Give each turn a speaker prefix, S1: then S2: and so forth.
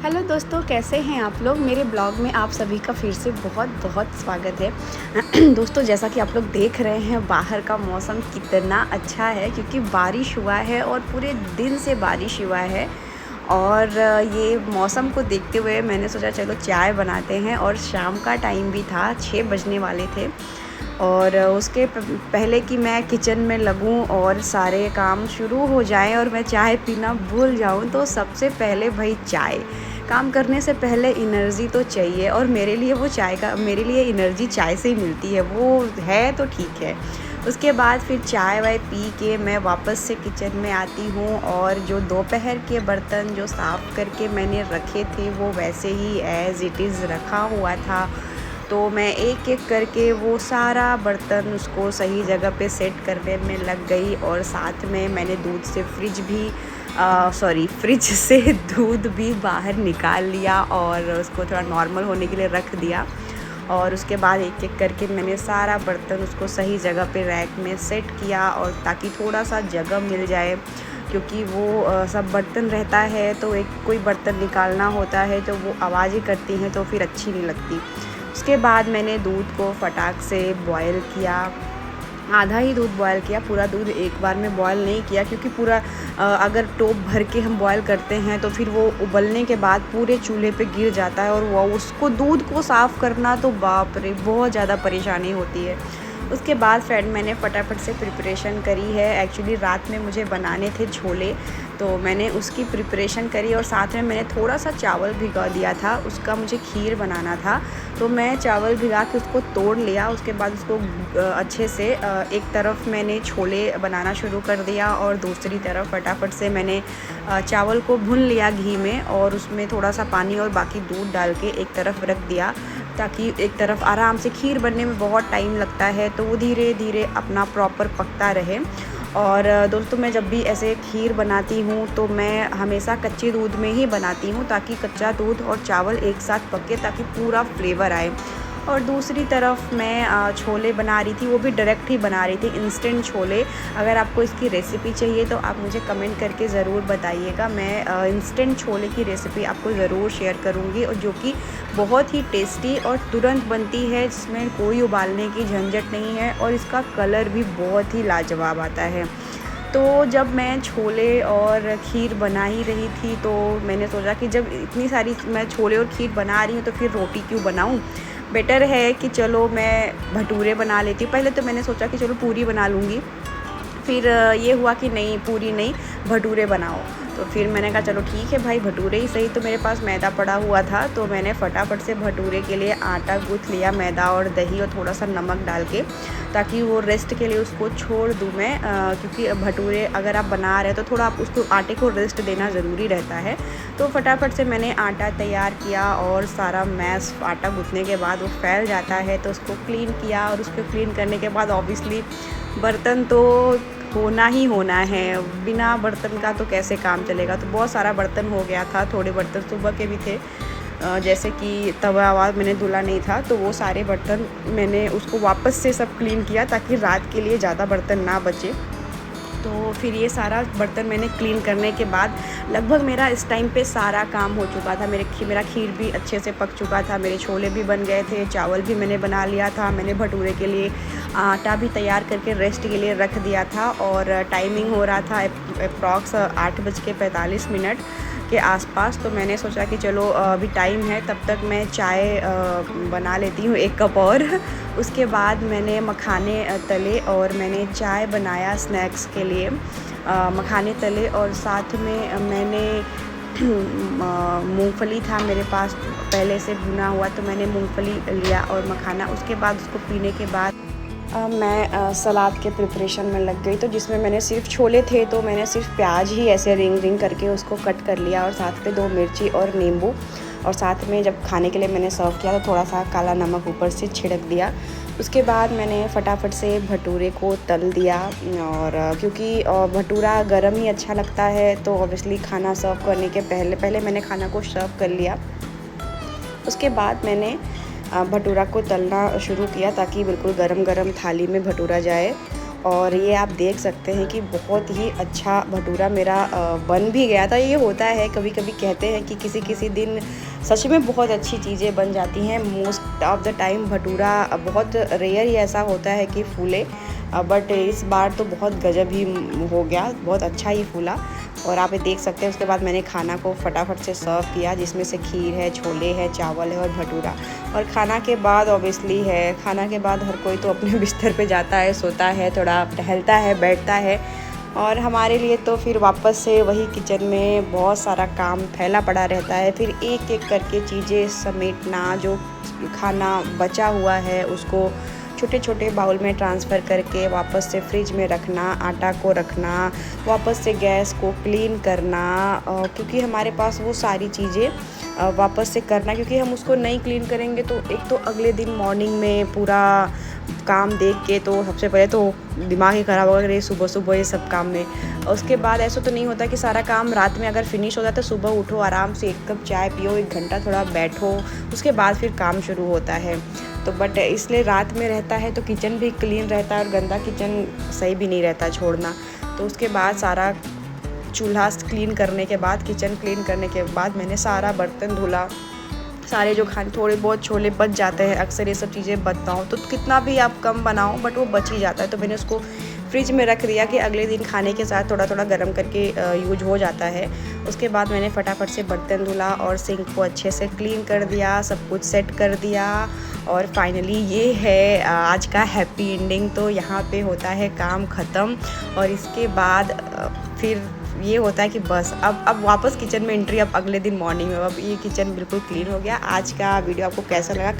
S1: Hello दोस्तों, कैसे हैं आप लोग। मेरे ब्लॉग में आप सभी का फिर से बहुत बहुत स्वागत है। दोस्तों, जैसा कि आप लोग देख रहे हैं बाहर का मौसम कितना अच्छा है, क्योंकि बारिश हुआ है और पूरे दिन से बारिश हुआ है। और ये मौसम को देखते हुए मैंने सोचा चलो चाय बनाते हैं। और शाम का टाइम भी था, 6 बजने वाले थे। और उसके पहले कि मैं किचन में लगूं और सारे काम शुरू हो जाएं और मैं चाय पीना भूल जाऊं, तो सबसे पहले भाई चाय। काम करने से पहले एनर्जी तो चाहिए, और मेरे लिए मेरे लिए एनर्जी चाय से ही मिलती है। वो है तो ठीक है। उसके बाद फिर चाय वाय पी के मैं वापस से किचन में आती हूँ, और जो दोपहर के बर्तन जो साफ़ करके मैंने रखे थे वो वैसे ही एज़ इट इज़ रखा हुआ था। तो मैं एक एक करके वो सारा बर्तन उसको सही जगह पे सेट करने में लग गई। और साथ में मैंने फ्रिज से दूध भी बाहर निकाल लिया और उसको थोड़ा नॉर्मल होने के लिए रख दिया। और उसके बाद एक एक करके मैंने सारा बर्तन उसको सही जगह पे रैक में सेट किया, और ताकि थोड़ा सा जगह मिल जाए, क्योंकि वो सब बर्तन रहता है तो एक कोई बर्तन निकालना होता है तो वो आवाज़ें करती हैं, तो फिर अच्छी नहीं लगती। उसके बाद मैंने दूध को फटाक से बॉयल किया। आधा ही दूध बॉयल किया, पूरा दूध एक बार में बॉयल नहीं किया, क्योंकि पूरा अगर टोप भर के हम बॉयल करते हैं तो फिर वो उबलने के बाद पूरे चूल्हे पे गिर जाता है, और वो उसको दूध को साफ़ करना तो बाप रे बहुत ज़्यादा परेशानी होती है। उसके बाद फ्रेंड मैंने फटाफट से प्रिपरेशन करी है। एक्चुअली रात में मुझे बनाने थे छोले, तो मैंने उसकी प्रिपरेशन करी, और साथ में मैंने थोड़ा सा चावल भिगा दिया था, उसका मुझे खीर बनाना था। तो मैं चावल भिगा के उसको तोड़ लिया। उसके बाद उसको अच्छे से एक तरफ मैंने छोले बनाना शुरू कर दिया, और दूसरी तरफ फटाफट से मैंने चावल को भून लिया घी में, और उसमें थोड़ा सा पानी और बाकी दूध डाल के एक तरफ रख दिया, ताकि एक तरफ आराम से खीर बनने में बहुत टाइम लगता है तो वो धीरे धीरे अपना प्रॉपर पकता रहे। और दोस्तों, मैं जब भी ऐसे खीर बनाती हूँ तो मैं हमेशा कच्चे दूध में ही बनाती हूँ, ताकि कच्चा दूध और चावल एक साथ पके, ताकि पूरा फ्लेवर आए। और दूसरी तरफ मैं छोले बना रही थी, वो भी डायरेक्ट ही बना रही थी, इंस्टेंट छोले। अगर आपको इसकी रेसिपी चाहिए तो आप मुझे कमेंट करके ज़रूर बताइएगा। मैं इंस्टेंट छोले की रेसिपी आपको ज़रूर शेयर करूँगी, और जो कि बहुत ही टेस्टी और तुरंत बनती है, जिसमें कोई उबालने की झंझट नहीं है, और इसका कलर भी बहुत ही लाजवाब आता है। तो जब मैं छोले और खीर बना ही रही थी, तो मैंने सोचा कि जब इतनी सारी मैं छोले और खीर बना रही हूँ तो फिर रोटी क्यों बनाऊँ। बेटर है कि चलो मैं भटूरे बना लेती हूँ। पहले तो मैंने सोचा कि चलो पूरी बना लूँगी, फिर ये हुआ कि नहीं, पूरी नहीं, भटूरे बनाओ। तो फिर मैंने कहा चलो ठीक है भाई, भटूरे ही सही। तो मेरे पास मैदा पड़ा हुआ था, तो मैंने फटाफट से भटूरे के लिए आटा गूँथ लिया, मैदा और दही और थोड़ा सा नमक डाल के, ताकि वो रेस्ट के लिए उसको छोड़ दूँ मैं। क्योंकि भटूरे अगर आप बना रहे हैं तो थोड़ा आप उसको आटे को रेस्ट देना ज़रूरी रहता है। तो फटाफट से मैंने आटा तैयार किया, और सारा मैश आटा गूँथने के बाद वो फैल जाता है तो उसको क्लीन किया। और उसको क्लीन करने के बाद ऑब्वियसली बर्तन तो होना ही होना है, बिना बर्तन का तो कैसे काम चलेगा। तो बहुत सारा बर्तन हो गया था, थोड़े बर्तन सुबह के भी थे, जैसे कि तवा ववा मैंने धुला नहीं था, तो वो सारे बर्तन मैंने उसको वापस से सब क्लीन किया, ताकि रात के लिए ज़्यादा बर्तन ना बचे। तो फिर ये सारा बर्तन मैंने क्लीन करने के बाद लगभग मेरा इस टाइम पे सारा काम हो चुका था। मेरा खीर भी अच्छे से पक चुका था, मेरे छोले भी बन गए थे, चावल भी मैंने बना लिया था, मैंने भटूरे के लिए आटा भी तैयार करके रेस्ट के लिए रख दिया था। और टाइमिंग हो रहा था अप्रॉक्स 8:45 के आसपास। तो मैंने सोचा कि चलो अभी टाइम है, तब तक मैं चाय बना लेती हूँ 1 कप और। उसके बाद मैंने मखाने तले, और मैंने चाय बनाया स्नैक्स के लिए। मखाने तले, और साथ में मैंने मूंगफली था मेरे पास पहले से भुना हुआ, तो मैंने मूंगफली लिया और मखाना। उसके बाद उसको पीने के बाद मैं सलाद के प्रिपरेशन में लग गई। तो जिसमें मैंने सिर्फ छोले थे, तो मैंने सिर्फ प्याज ही ऐसे रिंग रिंग करके उसको कट कर लिया, और साथ में 2 मिर्ची और नींबू। और साथ में जब खाने के लिए मैंने सर्व किया तो थोड़ा सा काला नमक ऊपर से छिड़क दिया। उसके बाद मैंने फटाफट से भटूरे को तल दिया, और क्योंकि भटूरा गरम ही अच्छा लगता है, तो ऑब्वियसली खाना सर्व करने के पहले मैंने खाना को सर्व कर लिया। उसके बाद मैंने भटूरा को तलना शुरू किया, ताकि बिल्कुल गरम गरम थाली में भटूरा जाए। और ये आप देख सकते हैं कि बहुत ही अच्छा भटूरा मेरा बन भी गया था। ये होता है, कभी कभी कहते हैं कि किसी किसी दिन सच में बहुत अच्छी चीज़ें बन जाती हैं। Most of the time bhatura बहुत रेयर ही ऐसा होता है कि फूले, बट इस बार तो बहुत गजब ही हो गया, बहुत अच्छा ही फूला। और आप ये देख सकते हैं। उसके बाद मैंने खाना को फटाफट से सर्व किया, जिसमें से खीर है, छोले है, चावल है और भटूरा। और खाना के बाद ऑब्वियसली है, खाना के बाद हर कोई तो अपने बिस्तर पे जाता है, सोता है, थोड़ा टहलता है, बैठता है। और हमारे लिए तो फिर वापस से वही किचन में बहुत सारा काम फैला पड़ा रहता है। फिर एक एक करके चीज़ें समेटना, जो खाना बचा हुआ है उसको छोटे छोटे बाउल में ट्रांसफ़र करके वापस से फ्रिज में रखना, आटा को रखना, वापस से गैस को क्लीन करना, क्योंकि हमारे पास वो सारी चीज़ें वापस से करना, क्योंकि हम उसको नहीं क्लीन करेंगे तो एक तो अगले दिन मॉर्निंग में पूरा काम देख के तो सबसे पहले तो दिमाग ही ख़राब होगा कि सुबह सुबह ये सब काम में। उसके बाद ऐसा तो नहीं होता कि सारा काम रात में अगर फिनिश हो जाता है, सुबह उठो, आराम से 1 कप चाय पियो, 1 घंटा थोड़ा बैठो, उसके बाद फिर काम शुरू होता है। तो बट इसलिए रात में रहता है तो किचन भी क्लीन रहता है, और गंदा किचन सही भी नहीं रहता छोड़ना। तो उसके बाद सारा चूल्हा क्लीन करने के बाद, किचन क्लीन करने के बाद मैंने सारा बर्तन धुला। सारे जो खाने थोड़े बहुत छोले बच जाते हैं, अक्सर ये सब चीज़ें बनाओ तो कितना भी आप कम बनाओ बट वो बच ही जाता है। तो मैंने उसको फ्रिज में रख दिया कि अगले दिन खाने के साथ थोड़ा थोड़ा गर्म करके यूज हो जाता है। उसके बाद मैंने फटाफट से बर्तन धुला और सिंक को अच्छे से क्लीन कर दिया, सब कुछ सेट कर दिया। और फाइनली ये है आज का हैप्पी एंडिंग। तो यहाँ पे होता है काम ख़त्म, और इसके बाद फिर ये होता है कि बस अब वापस किचन में एंट्री, अब अगले दिन मॉर्निंग में अब ये किचन बिल्कुल क्लीन हो गया। आज का वीडियो आपको कैसा लगा